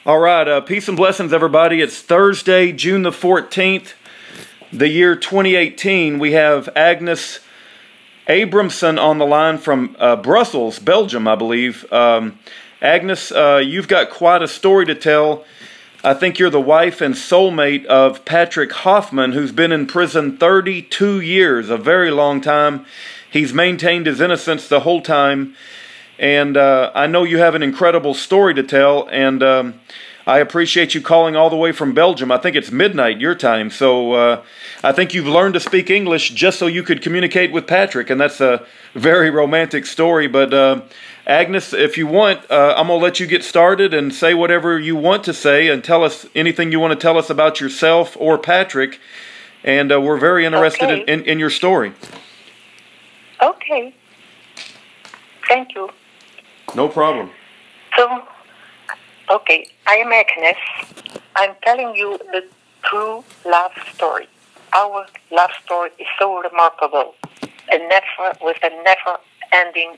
All right, peace and blessings, everybody. It's Thursday, June the 14th, the year 2018. We have Agnes Abramson on the line from Brussels, Belgium, I believe. Agnes, you've got quite a story to tell. I think you're the wife and soulmate of Patrick Hoffman, who's been in prison 32 years, a very long time. He's maintained his innocence the whole time. And I know you have an incredible story to tell, and I appreciate you calling all the way from Belgium. I think it's midnight your time, so I think you've learned to speak English just so you could communicate with Patrick, and that's a very romantic story. But Agnes, if you want, I'm going to let you get started and say whatever you want to say and tell us anything you want to tell us about yourself or Patrick, and we're very interested in your story. Okay. Thank you. No problem. So, okay, I am Agnes. I'm telling you the true love story. Our love story is so remarkable, and with a never-ending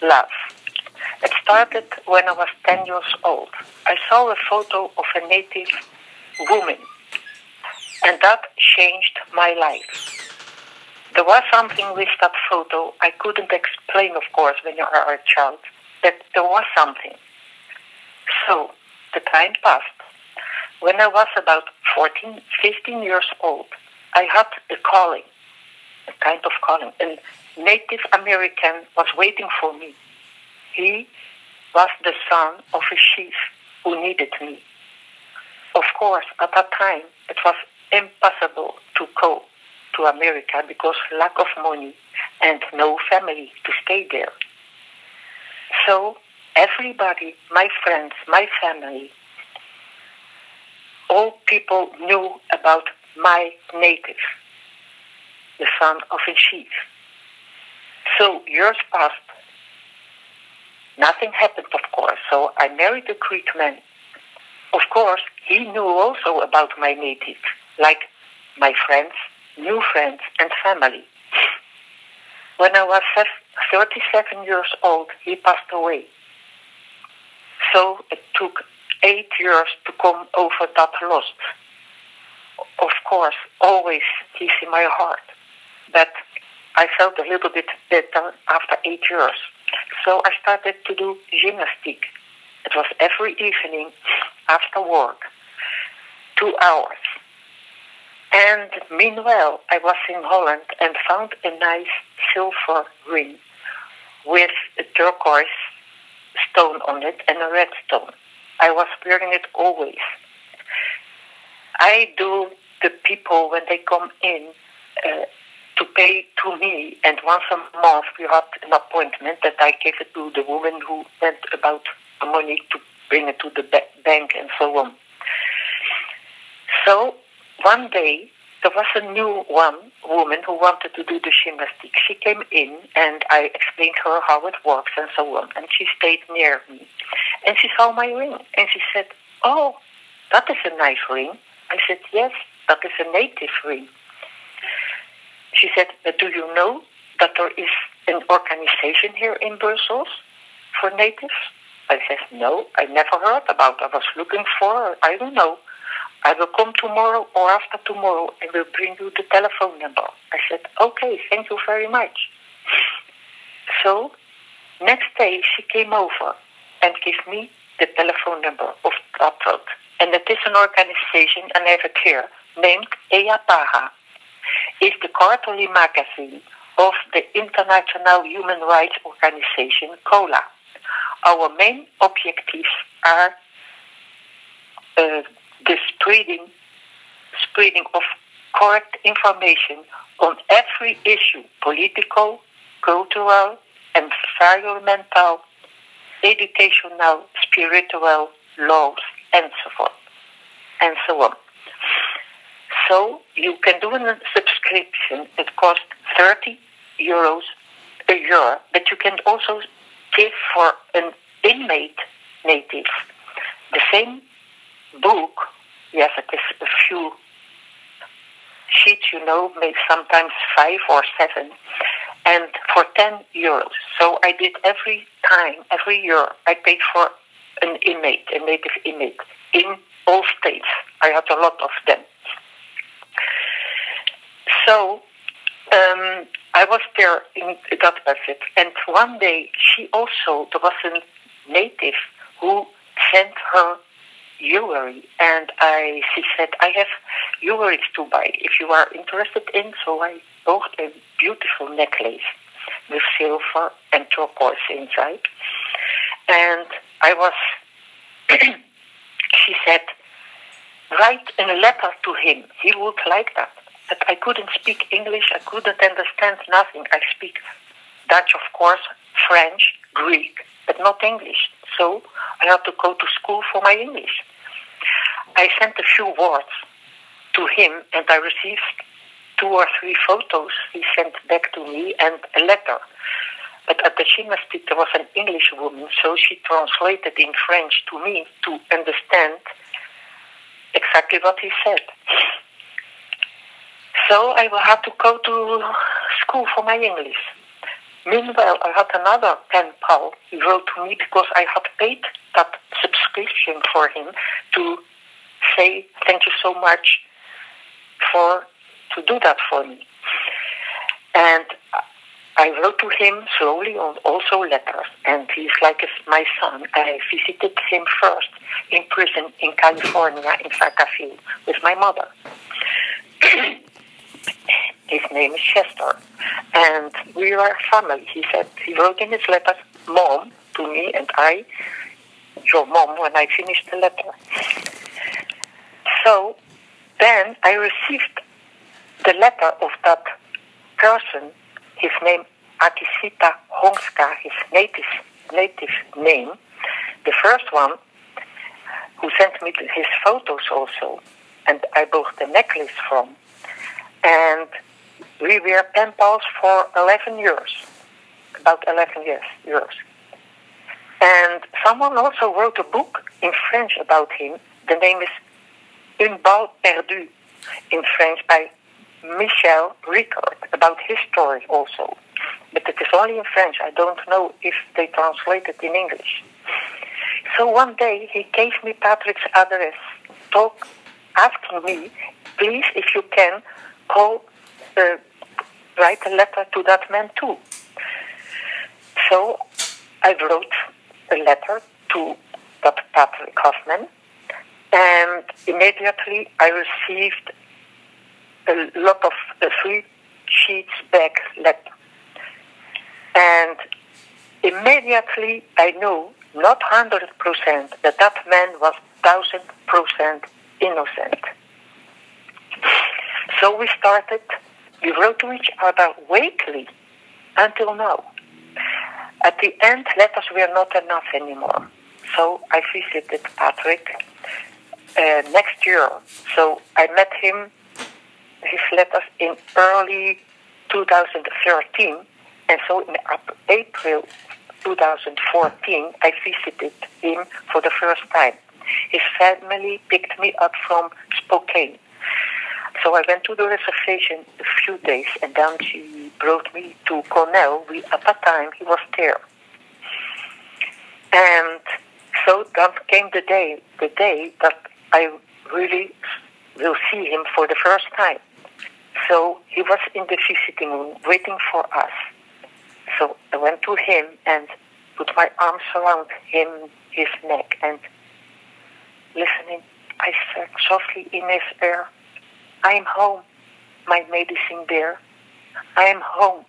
love. It started when I was 10 years old. I saw a photo of a native woman, and that changed my life. There was something with that photo I couldn't explain, of course, when you are a child, that there was something. So, the time passed. When I was about 14, 15 years old, I had a calling, a kind of calling. A Native American was waiting for me. He was the son of a chief who needed me. Of course, at that time, it was impossible to go to America because lack of money and no family to stay there. So everybody, my friends, my family, all people knew about my native, the son of a chief. So years passed. Nothing happened, of course, so I married a Greek man. Of course, he knew also about my native, like my friends, new friends, and family. When I was 37 years old, he passed away. So it took 8 years to come over that loss. Of course, always he's in my heart. But I felt a little bit better after 8 years. So I started to do gymnastics. It was every evening after work, 2 hours. And meanwhile, I was in Holland and found a nice silver ring with a turquoise stone on it and a red stone. I was wearing it always. I do the people when they come in to pay to me, and once a month we had an appointment that I gave it to the woman who went about the money to bring it to the bank and so on. So one day there was a new woman who wanted to do the gymnastics. She came in and I explained her how it works and so on, and she stayed near me. And she saw my ring and she said, "Oh, that is a nice ring." I said, "Yes, that is a native ring." She said, "But do you know that there is an organization here in Brussels for natives?" I said, "No, I never heard about it. I was looking for, I don't know. I will come tomorrow or after tomorrow and will bring you the telephone number." I said, "Okay, thank you very much." So, next day she came over and gave me the telephone number of that. And it is an organization, and I have it here, named EAPAHA. It's the quarterly magazine of the International Human Rights Organization, COLA. Our main objectives are the spreading of correct information on every issue: political, cultural, environmental, educational, spiritual, laws, and so forth, and so on. So you can do a subscription. It costs 30 euros a year, but you can also give for an inmate native the same book. Yes, it is a few sheets, maybe sometimes 5 or 7, and for 10 euros. So I did every year, I paid for an inmate, a native inmate, in all states. I had a lot of them. So I was there, that was it. And one day, there was a native who sent her jewelry, and she said, I have jewelry to buy if you are interested in. So I bought a beautiful necklace with silver and turquoise inside. And she said, write a letter to him. He would like that. But I couldn't speak English. I couldn't understand nothing. I speak Dutch, of course, French, Greek, but not English. So I had to go to school for my English. I sent a few words to him, and I received 2 or 3 photos he sent back to me and a letter. But at the gymnastic there was an English woman, so she translated in French to me to understand exactly what he said. So I will have to go to school for my English. Meanwhile, I had another pen pal. He wrote to me because I had paid that subscription for him to say thank you so much to do that for me. And I wrote to him slowly on also letters, and he's like my son. I visited him first in prison in California, in Vacaville, with my mother. His name is Chester, and we are family. He wrote in his letter, Mom, to me, and I, your mom, when I finished the letter. So then I received the letter of that person, his name Akisita Hongska, his native name, the first one, who sent me his photos also, and I bought the necklace from. And we were pen pals for 11 years, about 11 years. And someone also wrote a book in French about him. The name is Une balle perdue in French by Michel Ricard, about his story also. But it is only in French. I don't know if they translate it in English. So one day he gave me Patrick's address, asking me, please, if you can, write a letter to that man too. So I wrote a letter to that Patrick Hoffman, and immediately I received a lot of 3 sheets back letter. And immediately I knew, not 100%, that man was 1000% innocent. So we wrote to each other weekly until now. At the end, letters were not enough anymore. So I visited Patrick next year. So I met him, his letters, in early 2013. And so in April 2014, I visited him for the first time. His family picked me up from Spokane. So I went to the reservation a few days, and then she brought me to Cornell. At that time, he was there. And so then came the day that I really will see him for the first time. So he was in the visiting room waiting for us. So I went to him and put my arms around his neck, and listening, I said softly in his ear, I am home, my medicine bear. I am home.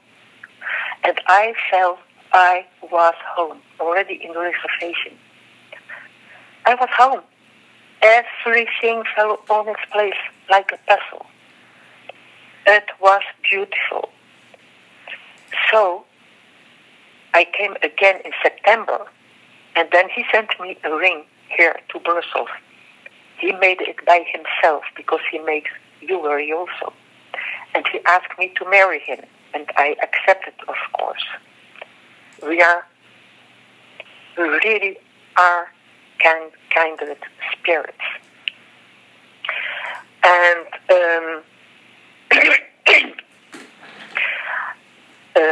And I felt I was home, already in the reservation. I was home. Everything fell on its place like a puzzle. It was beautiful. So I came again in September, and then he sent me a ring here to Brussels. He made it by himself because he makes jewelry also. And he asked me to marry him, and I accepted, of course. We really are kindred spirits. And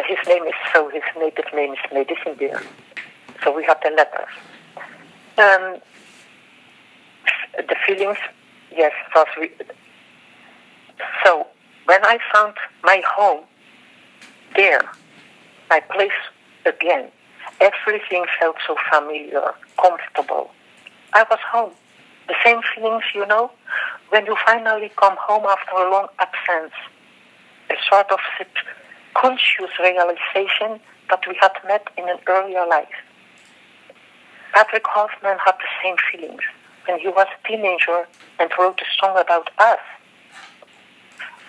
his native name is Medicine Beer. So we had the letters. Um, the feelings, yes, was so when I found my home there, my place again, everything felt so familiar, comfortable. I was home. The same feelings, when you finally come home after a long absence, a sort of conscious realization that we had met in an earlier life. Patrick Hoffman had the same feelings when he was a teenager and wrote a song about us.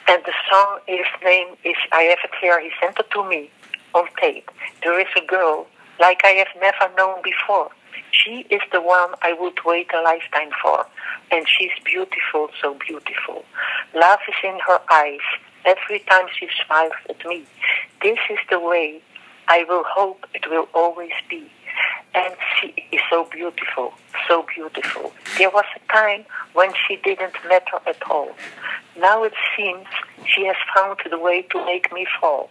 And the song, his name is, I have it here, he sent it to me on tape. There is a girl like I have never known before. She is the one I would wait a lifetime for. And she's beautiful, so beautiful. Love is in her eyes every time she smiles at me. This is the way I will hope it will always be. And she is so beautiful, so beautiful. There was a time when she didn't matter at all. Now it seems she has found the way to make me fall.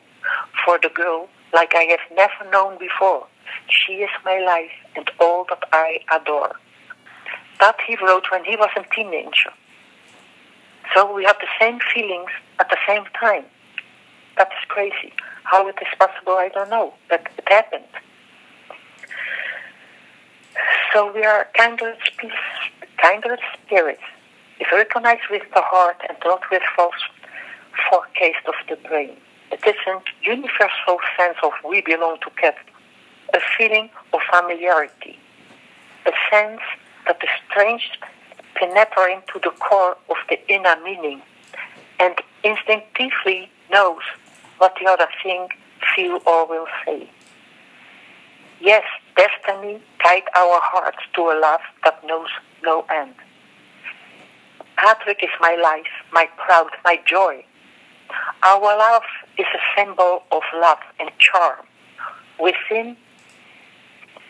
For the girl like I have never known before. She is my life and all that I adore. That he wrote when he was a teenager. So we have the same feelings at the same time. That is crazy. How it is possible, I don't know. But it happened. So we are kindred spirits. If recognized with the heart and not with false forecast of the brain. It is a universal sense of we belong together. A feeling of familiarity. A sense that is strange, penetrating to the core of the inner meaning, and instinctively knows what the other thing, feel, or will say. Yes, destiny guides our hearts to a love that knows no end. Patrick is my life, my pride, my joy. Our love is a symbol of love and charm. Within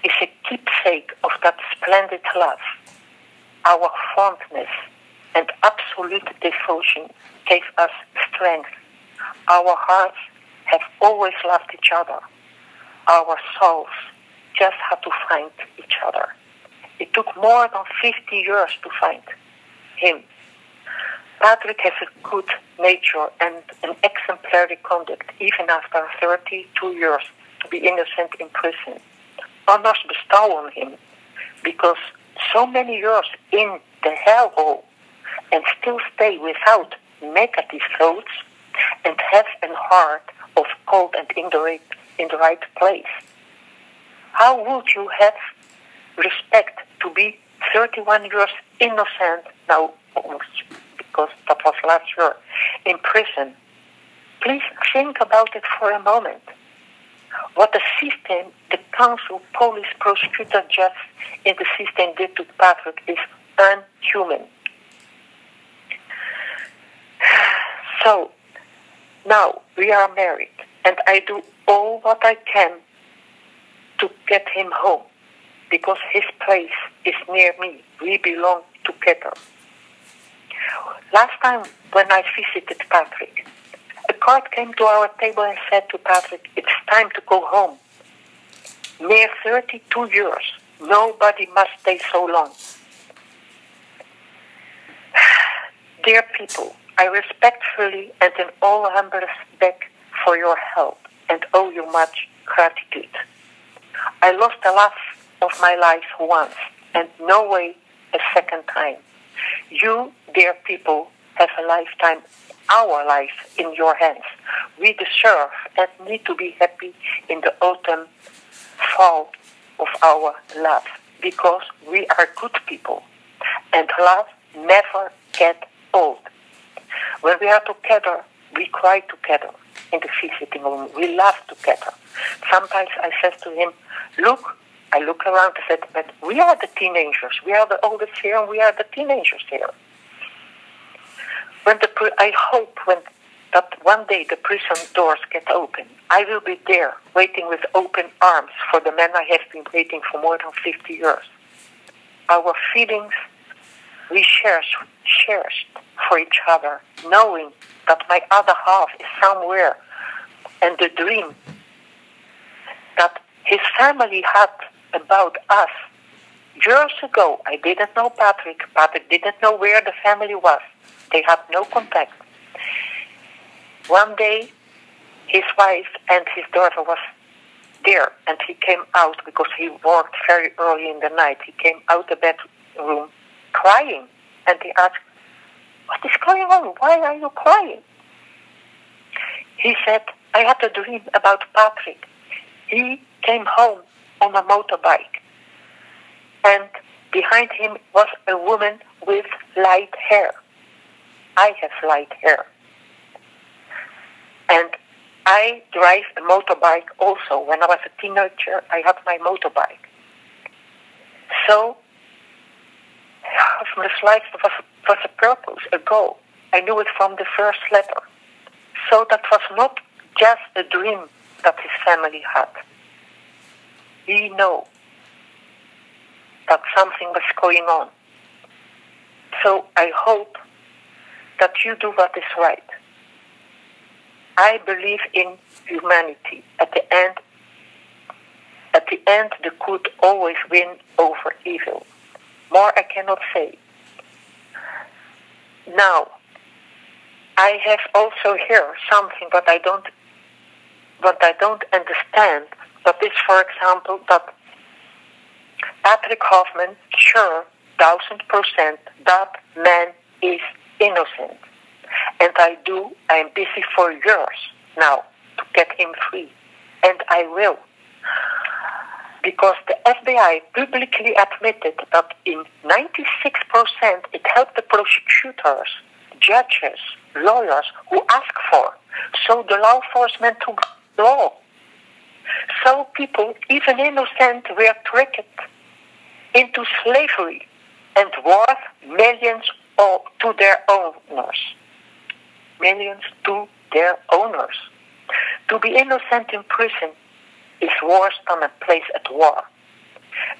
is a keepsake of that splendid love. Our fondness and absolute devotion gave us strength. Our hearts have always loved each other. Our souls just had to find each other. It took more than 50 years to find him. Patrick has a good nature and an exemplary conduct, even after 32 years to be innocent in prison. Honors bestow on him, because so many years in the hellhole and still stay without negative thoughts and have a heart of cold and in the right place. How would you have respect to be 31 years innocent now, because that was last year, in prison? Please think about it for a moment. What the system, the council, police, prosecutor, judge in the system did to Patrick is unhuman. So, now we are married, and I do all what I can to get him home, because his place is near me. We belong together. Last time when I visited Patrick, a card came to our table and said to Patrick, it's time to go home. Near 32 years, nobody must stay so long. Dear people, I respectfully and in all humbleness beg for your help and owe you much gratitude. I lost the love of my life once, and no way a second time. You, dear people, have a lifetime, our life, in your hands. We deserve and need to be happy in the autumn, fall of our love, because we are good people, and love never gets old. When we are together, we cry together in the visiting room. We laugh together. Sometimes I said to him, look, I look around and said, but we are the teenagers. We are the oldest here and we are the teenagers here. I hope that one day the prison doors get open, I will be there waiting with open arms for the man I have been waiting for more than 50 years. Our feelings we cherished for each other, knowing that my other half is somewhere, and the dream that his family had about us Years ago, I didn't know Patrick. Patrick didn't know where the family was. They had no contact. One day, his wife and his daughter was there, and he came out because he worked very early in the night. He came out the bedroom crying, and they asked, "What is going on? Why are you crying?" He said, "I had a dream about Patrick. He came home on a motorbike, and behind him was a woman with light hair. I have light hair. And I drive a motorbike also. When I was a teenager, I had my motorbike. So, Hoffman's life was a purpose, a goal. I knew it from the first letter. So that was not just a dream that his family had. He knew that something was going on. So I hope that you do what is right. I believe in humanity. At the end, the good always win over evil. More I cannot say. Now, I have also here something that I don't understand. That is, for example, that Patrick Hoffman, sure, 1000%, that man is innocent. And I'm busy for years now to get him free. And I will. Because the FBI publicly admitted that in 96% it helped the prosecutors, judges, lawyers who asked for. So the law enforcement took law. So people, even innocent, were tricked into slavery and worth millions to their owners. Millions to their owners. To be innocent in prison is worse than a place at war.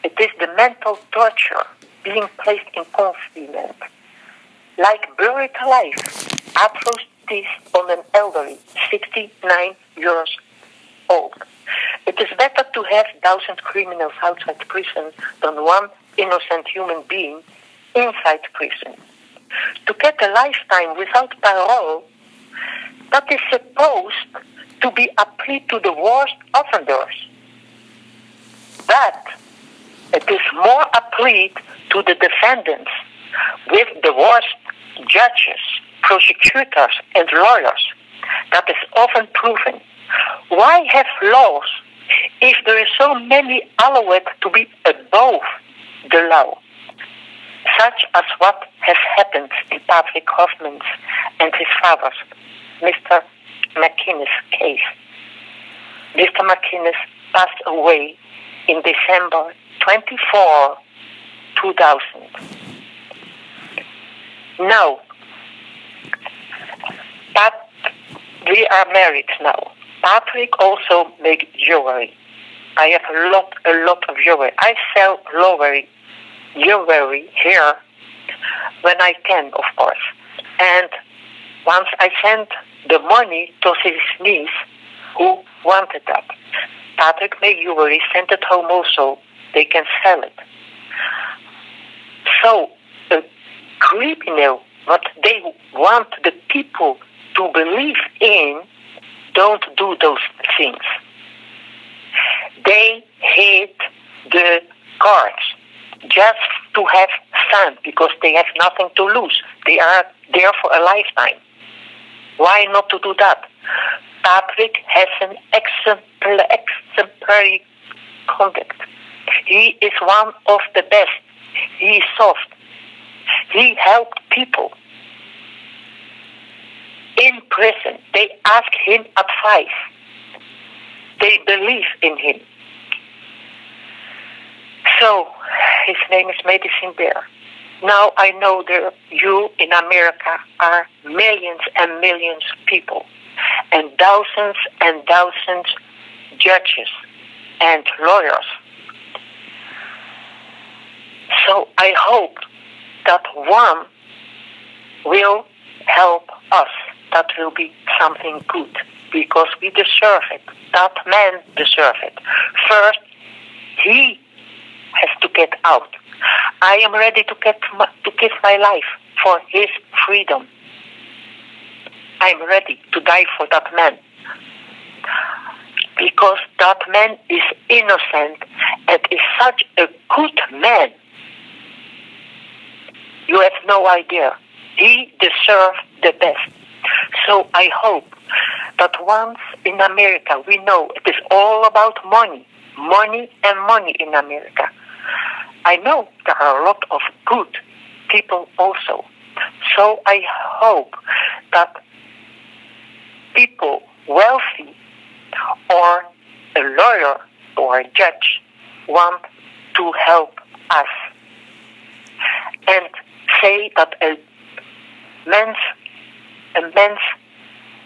It is the mental torture being placed in confinement. Like buried alive, atrocities on an elderly, 69 years old. It is better to have 1,000 criminals outside prison than one innocent human being inside prison. To get a lifetime without parole, that is supposed to be a plea to the worst offenders. But it is more a plea to the defendants with the worst judges, prosecutors, and lawyers. That is often proven. Why have laws if there is so many allowed to be above the law? Such as what has happened in Patrick Hoffman's and his father's, Mr. McInnes case. Mr. McInnes passed away in December 24, 2000. Now, but we are married now. Patrick also makes jewelry. I have a lot of jewelry. I sell jewelry here when I can, of course. And once I sent the money to his niece who wanted that. Patrick made jewelry, sent it home also. They can sell it. So, the criminal, what they want the people to believe in, don't do those things. They hate the cards just to have fun because they have nothing to lose. They are there for a lifetime. Why not to do that? Patrick has an exemplary conduct. He is one of the best. He is soft. He helped people in prison. They ask him advice. They believe in him. So, his name is Medicine Bear. Now I know that you in America are millions and millions of people, and thousands judges and lawyers. So I hope that one will help us. That will be something good, because we deserve it. That man deserves it. First, he has to get out. I am ready to give my life for his freedom. I'm ready to die for that man. Because that man is innocent and is such a good man. You have no idea. He deserves the best. So I hope that once in America we know it is all about money. Money and money in America. I know there are a lot of good people also. So I hope that people wealthy or a lawyer or a judge want to help us and say that a man's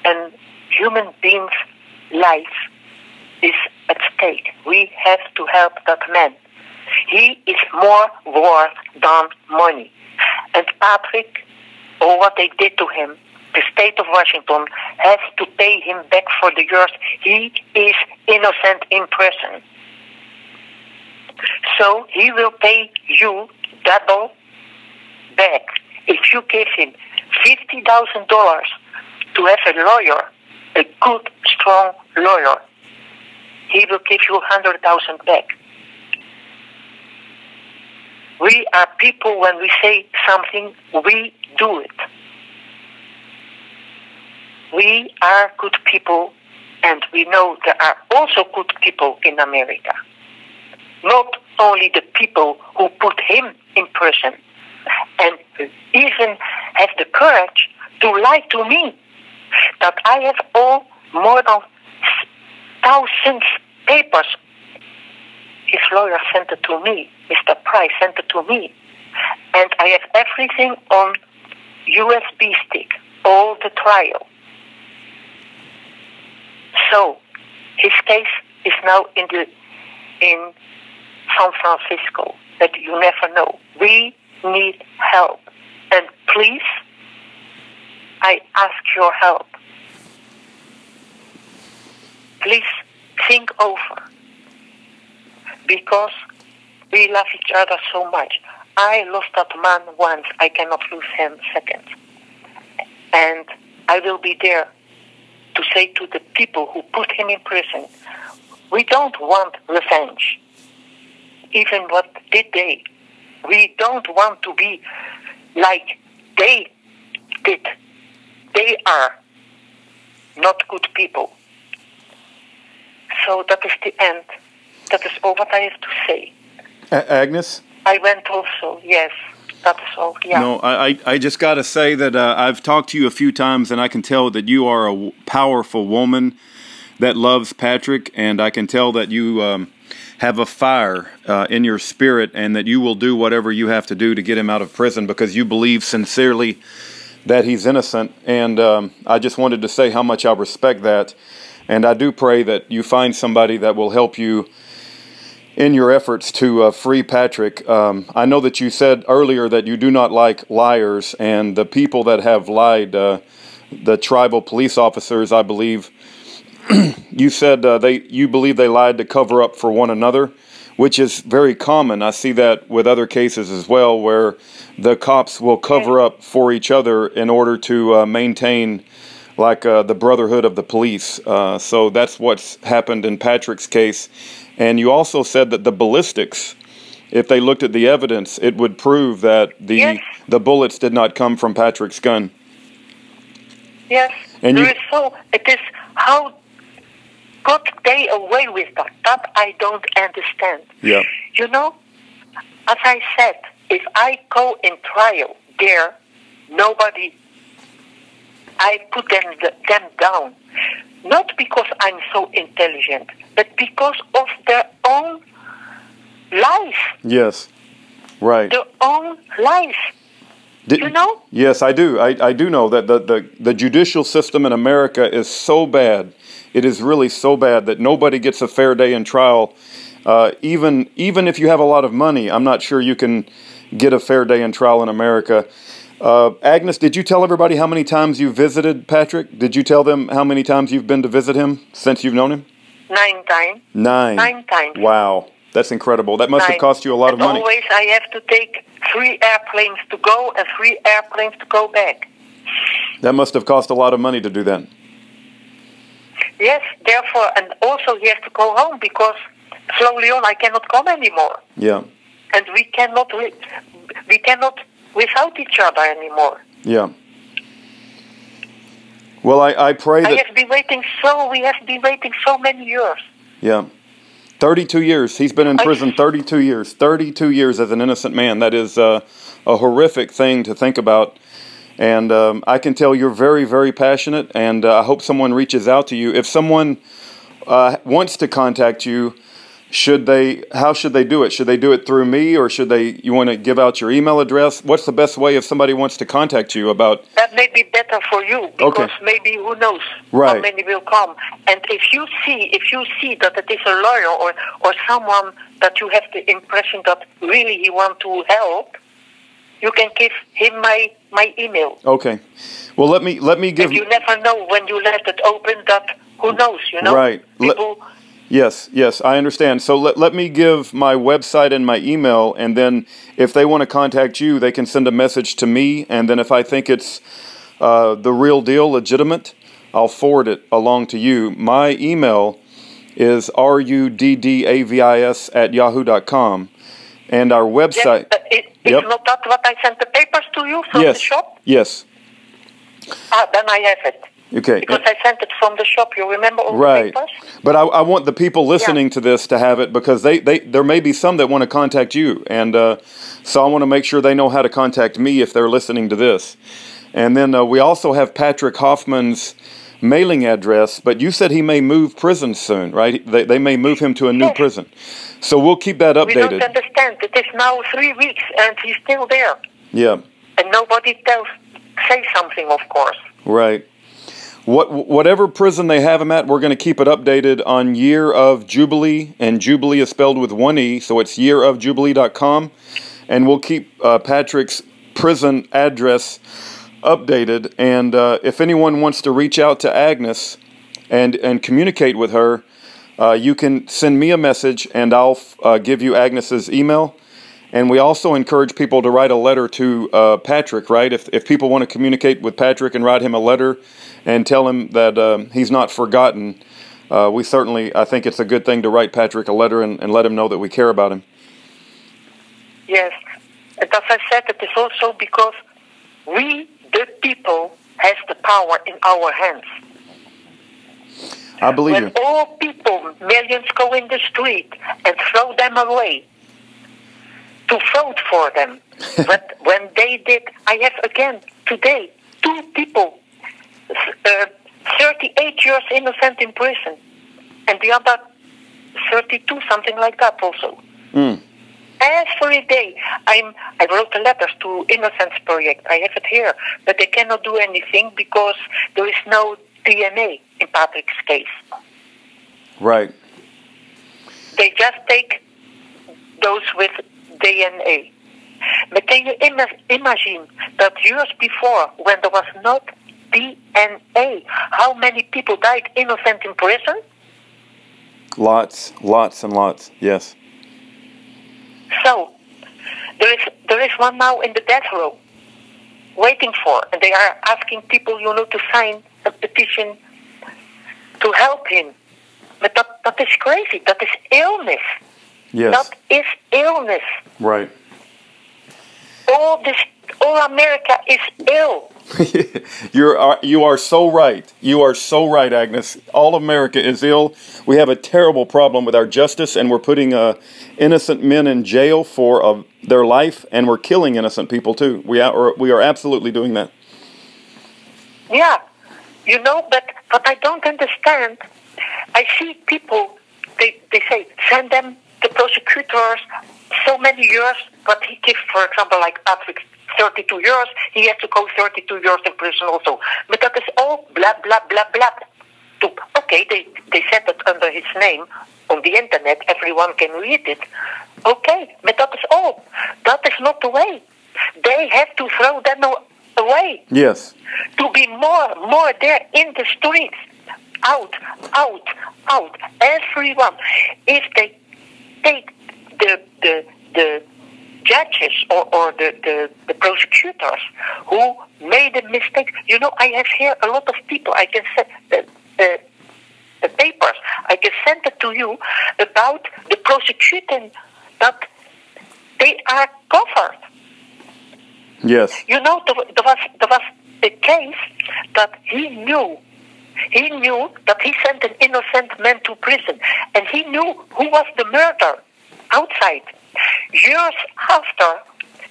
and human being's life is at stake. We have to help that man. He is more worth than money. And Patrick, or what they did to him, the state of Washington has to pay him back for the years he is innocent in prison. So he will pay you double back. If you give him $50,000 to have a lawyer, a good, strong lawyer, he will give you $100,000 back. We are people, when we say something, we do it. We are good people, and we know there are also good people in America. Not only the people who put him in prison, and even have the courage to lie to me that I have all more than thousands papers. His lawyer sent it to me. Mr. Price sent it to me. And I have everything on USB stick, all the trial. So, his case is now in San Francisco, but you never know. We need help. And please, I ask your help. Please think over. Because we love each other so much. I lost that man once. I cannot lose him second. And I will be there to say to the people who put him in prison, we don't want revenge. Even what did they? We don't want to be like they did. They are not good people. So that is the end. That is all what I have to say. Agnes? I went also, yes. That is all, yeah. No, I just got to say that I've talked to you a few times, and I can tell that you are a powerful woman that loves Patrick, and I can tell that you have a fire in your spirit, and that you will do whatever you have to do to get him out of prison because you believe sincerely that he's innocent. And I just wanted to say how much I respect that. And I do pray that you find somebody that will help you in your efforts to free Patrick. I know that you said earlier that you do not like liars, and the people that have lied, the tribal police officers, I believe, you said you believe they lied to cover up for one another, which is very common. I see that with other cases as well, where the cops will cover up for each other in order to maintain like the brotherhood of the police. So that's what's happened in Patrick's case. And you also said that the ballistics, if they looked at the evidence, it would prove that the bullets did not come from Patrick's gun. Yes, and it is how got they away with that? That I don't understand. Yeah. You know, as I said, if I go in trial there, nobody, I put them down. Not because I'm so intelligent, but because of their own life. Yes, right. Their own life. You know? Yes, I do. I do know that the judicial system in America is so bad. It is really so bad that nobody gets a fair day in trial. Even if you have a lot of money, I'm not sure you can get a fair day in trial in America. Agnes, did you tell everybody how many times you visited Patrick? Did you tell them how many times you've been to visit him since you've known him? 9 times. 9. 9 times. Wow. That's incredible. That must have cost you a lot of money. Always I have to take 3 airplanes to go and 3 airplanes to go back. That must have cost a lot of money to do that. Yes, therefore, and also he has to go home because slowly on I cannot come anymore. Yeah. And we cannot without each other anymore. Yeah. Well, I pray that... we have been waiting so many years. Yeah. 32 years. He's been in prison 32 years. 32 years as an innocent man. That is a horrific thing to think about. And I can tell you're very, very passionate, and I hope someone reaches out to you. If someone wants to contact you, how should they do it? Should they do it through me, or you want to give out your email address? What's the best way if somebody wants to contact you about... That may be better for you, because maybe who knows how many will come. And if you see that it is a lawyer or someone that you have the impression that really he wants to help, you can give him my email. Okay. Well, let me give... And you never know when you let it open that, who knows, you know? Right. Yes, I understand. So let me give my website and my email, and then if they want to contact you, they can send a message to me, and then if I think it's the real deal, legitimate, I'll forward it along to you. My email is ruddavis@yahoo.com, and our website... Yes, it's not that what I sent the papers to you from the shop? Yes. Then I have it. Okay. Because I sent it from the shop, you remember all the papers? But I want the people listening to this to have it, because there may be some that want to contact you, and so I want to make sure they know how to contact me if they're listening to this. And then we also have Patrick Hoffman's mailing address, but you said he may move prisons soon, right? They may move him to a new prison. So we'll keep that updated. We don't understand. It is now 3 weeks, and he's still there. Yeah. And nobody say something, of course. Right. Whatever prison they have him at, we're going to keep it updated on Year of Jubilee, and Jubilee is spelled with 1 E, so it's yearofjubilee.com, and we'll keep Patrick's prison address updated, and if anyone wants to reach out to Agnes and communicate with her, you can send me a message, and I'll give you Agnes's email. And we also encourage people to write a letter to Patrick, right? If people want to communicate with Patrick and write him a letter and tell him that he's not forgotten, I think it's a good thing to write Patrick a letter and let him know that we care about him. Yes. And as I said, it is also because we, the people, has the power in our hands. I believe you. When all people, millions, go in the street and throw them away, to vote for them. But when they did, I have again today 2 people, 38 years innocent in prison, and the other 32, something like that also. Every day I wrote the letters to Innocence Project. I have it here, but they cannot do anything because there is no DNA in Patrick's case. Right. They just take those with DNA. But can you imagine that years before, when there was not DNA, how many people died innocent in prison? Lots and lots, yes. So, there is one now in the death row, waiting for, and they are asking people, to sign a petition to help him. But that is crazy. That is illness. Yes. That is illness. Right. All America is ill. You are so right. You are so right, Agnes. All America is ill. We have a terrible problem with our justice, and we're putting innocent men in jail for their life, and we're killing innocent people too. We are absolutely doing that. Yeah, but I don't understand. I see people. They say send them the prosecutors so many years, but he gives, for example, like Patrick, 32 years, he has to go 32 years in prison also. But that is all blah, blah, blah, blah. Okay, they said it under his name on the internet, everyone can read it. Okay, but that is all. That is not the way. They have to throw them away. Yes. To be more there in the streets. Out. Everyone. If they take the judges or the prosecutors who made a mistake. You know, I have here a lot of people. I can send the papers. I can send it to you about the prosecuting that they are covered. Yes. You know, there was a case that he knew. He knew that he sent an innocent man to prison, and he knew who was the murderer outside. Years after,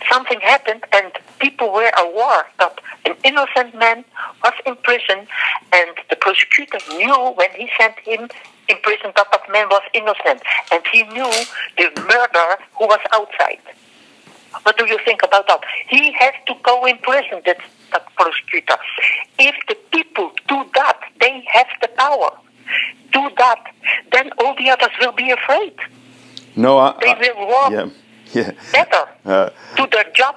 something happened, and people were aware that an innocent man was in prison, and the prosecutor knew when he sent him in prison that that man was innocent, and he knew the murderer who was outside. What do you think about that? He has to go in prison, that prosecutor. If the people do that, they have the power. Do that, then all the others will be afraid. No, they will work better. Do their job.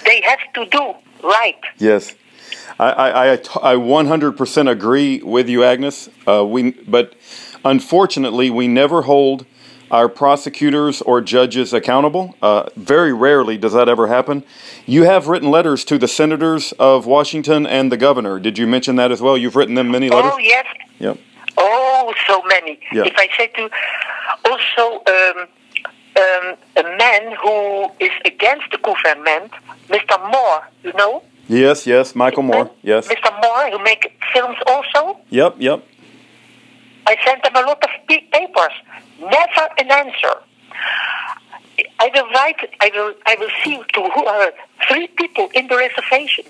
They have to do right. Yes. I 100% agree with you, Agnes. But unfortunately, we never hold our prosecutors or judges accountable. Very rarely does that ever happen. You have written letters to the senators of Washington and the governor. Did you mention that as well? You've written them many letters? Oh, yes. Yep. Oh, so many. Yep. If I say to also a man who is against the government, Mr. Moore, you know? Yes, Michael Moore, yes. Mr. Moore, who make films also? Yep. I sent them a lot of papers. Never an answer. I will write. I will see to who are 3 people in the reservation.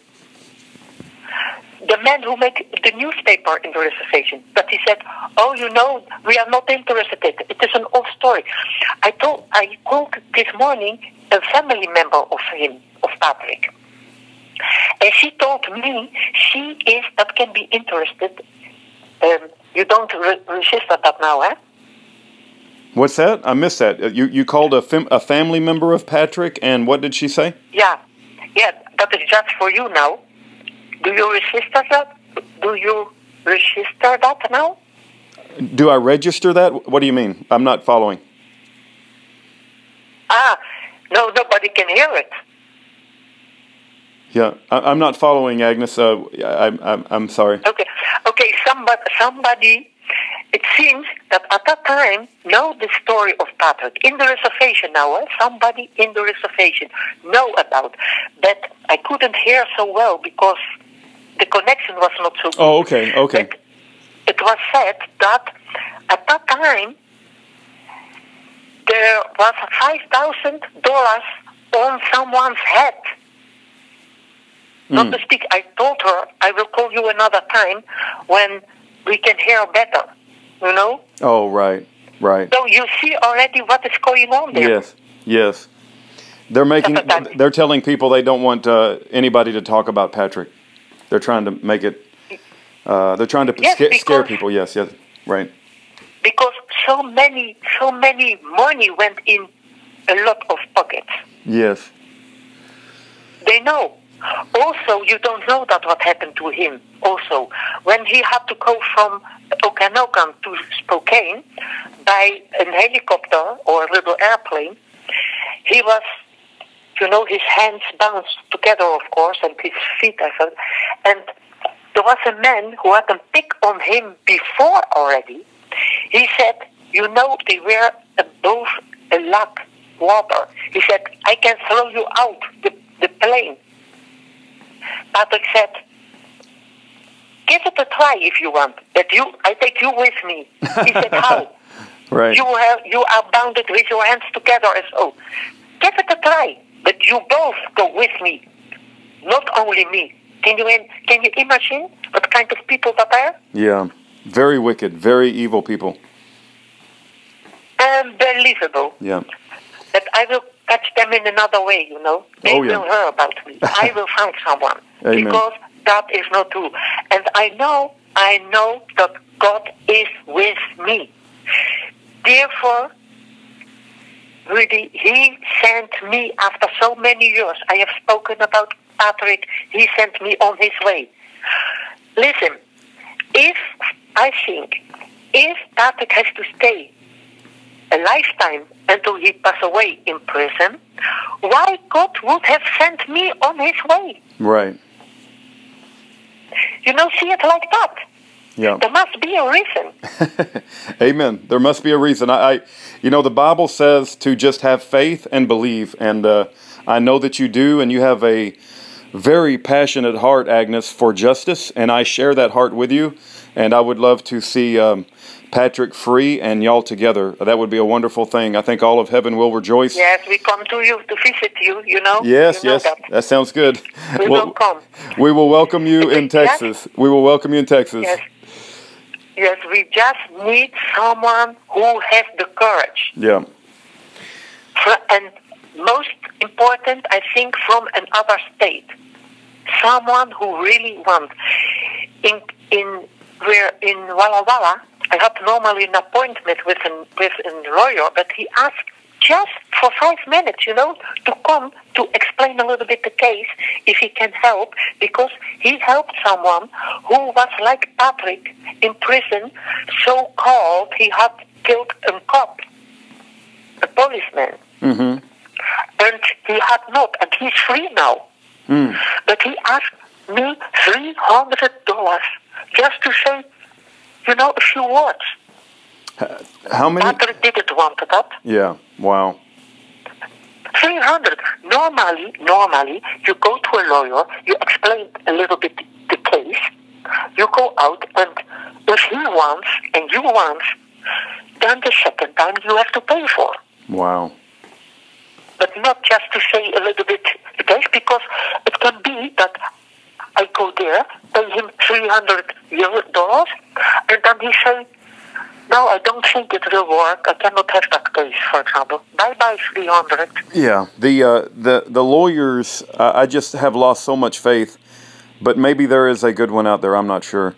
The man who make the newspaper in the reservation. But he said, "Oh, you know, we are not interested. It is an old story." I called this morning a family member of him, of Patrick, and she told me she is that can be interested. You don't register that now, eh? What's that? I missed that. You called a family member of Patrick, and what did she say? Yeah, that is just for you now. Do you register that? Do you register that now? Do I register that? What do you mean? I'm not following. No, nobody can hear it. Yeah, I'm not following, Agnes. I'm sorry. Okay. Somebody. It seems that at that time, know the story of Patrick in the reservation now. Somebody in the reservation know about, but I couldn't hear so well because the connection was not so good. Oh, okay. But it was said that at that time there was $5,000 on someone's head. Not to speak, I told her I will call you another time when we can hear better. You know? Oh, right. So you see already what is going on there. Yes. They're telling people they don't want anybody to talk about Patrick. They're trying to make it. They're trying to scare people. Yes, right. Because so many money went in a lot of pockets. Yes. They know. Also, you don't know that what happened to him. Also, when he had to go from Okanogan to Spokane by a helicopter or a little airplane, he was, his hands bounced together, of course, and his feet, I thought. And there was a man who had a pick on him before already. He said, they were above a lake water. He said, I can throw you out the plane. Patrick said, give it a try if you want, but I take you with me. He said, how? Right. You are bounded with your hands together as so. Give it a try, but you both go with me, not only me. Can you imagine what kind of people that are? Yeah, very wicked, very evil people. Unbelievable. Yeah. But I will catch them in another way, They will hear about me. I will find someone. Amen. Because that is not true. And I know that God is with me. Therefore, really, He sent me after so many years. I have spoken about Patrick. He sent me on His way. Listen, if Patrick has to stay a lifetime until he passed away in prison, why God would have sent me on his way? Right. You know, see it like that. Yeah. There must be a reason. Amen. There must be a reason. You know, the Bible says to just have faith and believe, and I know that you do, and you have a very passionate heart, Agnes, for justice, and I share that heart with you, and I would love to see Patrick free and y'all together. That would be a wonderful thing. I think all of heaven will rejoice. Yes, we come to you to visit you, you know. Yes, you know yes, that sounds good. We will come. We will welcome you in Texas. We will welcome you in Texas. Yes. Yes, we just need someone who has the courage. Yeah. And most important, I think, from another state. Someone who really wants. In Walla Walla, I have normally an appointment with a lawyer, but he asked just for 5 minutes, you know, to come to explain a little bit the case, if he can help, because he helped someone who was like Patrick in prison, so-called he had killed a cop, a policeman. Mm-hmm. And he had not, and he's free now. Mm. But he asked me $300 just to say, you know, a few words. How many? Patrick didn't want that. Yeah. Wow. 300. Normally, you go to a lawyer, you explain a little bit the case, you go out, and if he wants and you want, then the second time you have to pay for. Wow. But not just to say a little bit the case, because it can be that I go there, pay him $300, and then he say, no, I don't think it will work. I cannot have that case, for example. Bye-bye, 300. Yeah, the lawyers, I just have lost so much faith, but maybe there is a good one out there. I'm not sure.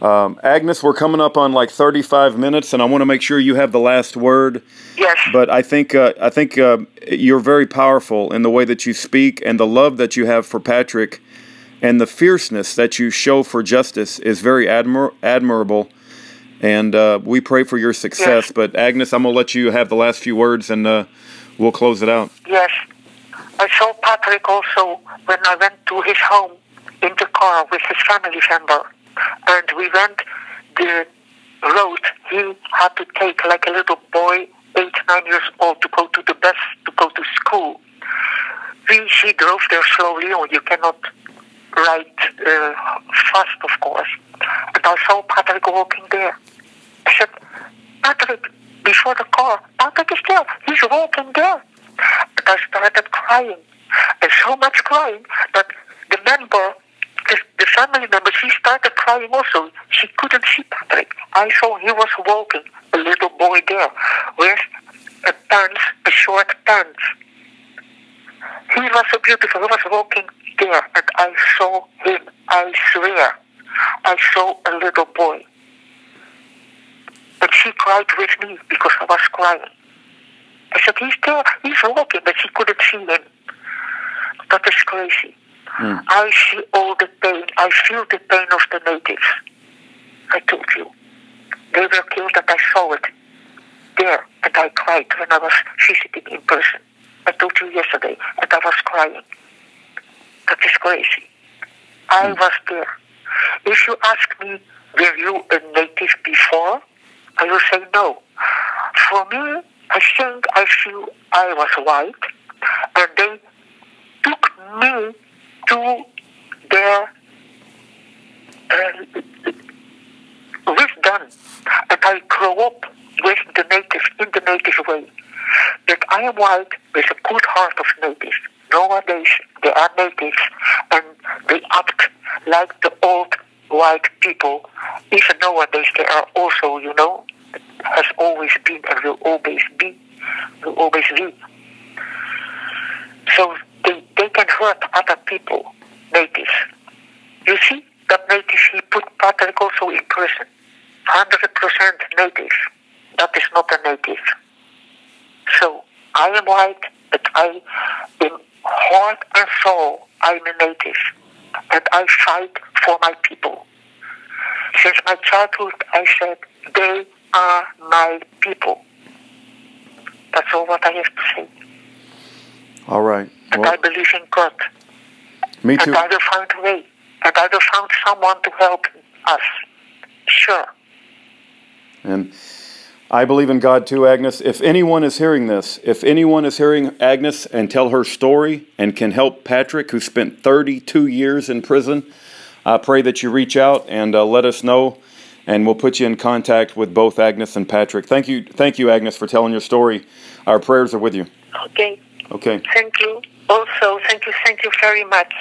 Agnes, we're coming up on like 35 minutes, and I want to make sure you have the last word. Yes. But I think you're very powerful in the way that you speak, and the love that you have for Patrick, and the fierceness that you show for justice is very admirable. And we pray for your success. Yes. But Agnes, I'm going to let you have the last few words, and we'll close it out. Yes. I saw Patrick also when I went to his home in the car with his family member. And we went the road he had to take like a little boy, 8, 9 years old, to go to the bus, to go to school. She drove there slowly, or you cannot ride fast, of course. And I saw Patrick walking there. I said, Patrick, before the car, Patrick is there. He's walking there. And I started crying. And so much crying that the member, the family member, she started crying also. She couldn't see Patrick. I saw he was walking, a little boy there, with a short pants. He was so beautiful. He was walking there, and I saw him. I swear, I saw a little boy. And she cried with me because I was crying. I said, he's there, he's walking, but she couldn't see him. That is crazy. Mm. I see all the pain. I feel the pain of the natives. I told you. They were killed, and I saw it there, and I cried when I was visiting in person. I told you yesterday, and I was crying. That is crazy. I was there. If you ask me, were you a native before? I will say no. For me, I think I feel I was white, and they took me to their wisdom, and I grew up with the natives in the native way. But I am white with a good heart of natives. Nowadays, they are natives, and they act like the old white people. Even nowadays, they are also, you know, has always been and will always be. So they can hurt other people, natives. You see, that native, he put Patrick also in prison. 100% native. That is not a native. So, I am white, but I, in heart and soul, I'm a native. And I fight for my people. Since my childhood, I said, they are my people. That's all what I have to say. All right. And Well, I believe in God. me too. And I will find a way. And I will find someone to help us. Sure. And I believe in God too, Agnes. If anyone is hearing this, if anyone is hearing Agnes and tell her story and can help Patrick, who spent 32 years in prison, I pray that you reach out and let us know, and we'll put you in contact with both Agnes and Patrick. Thank you, Agnes, for telling your story. Our prayers are with you. Okay. Okay. Thank you. Also, thank you very much.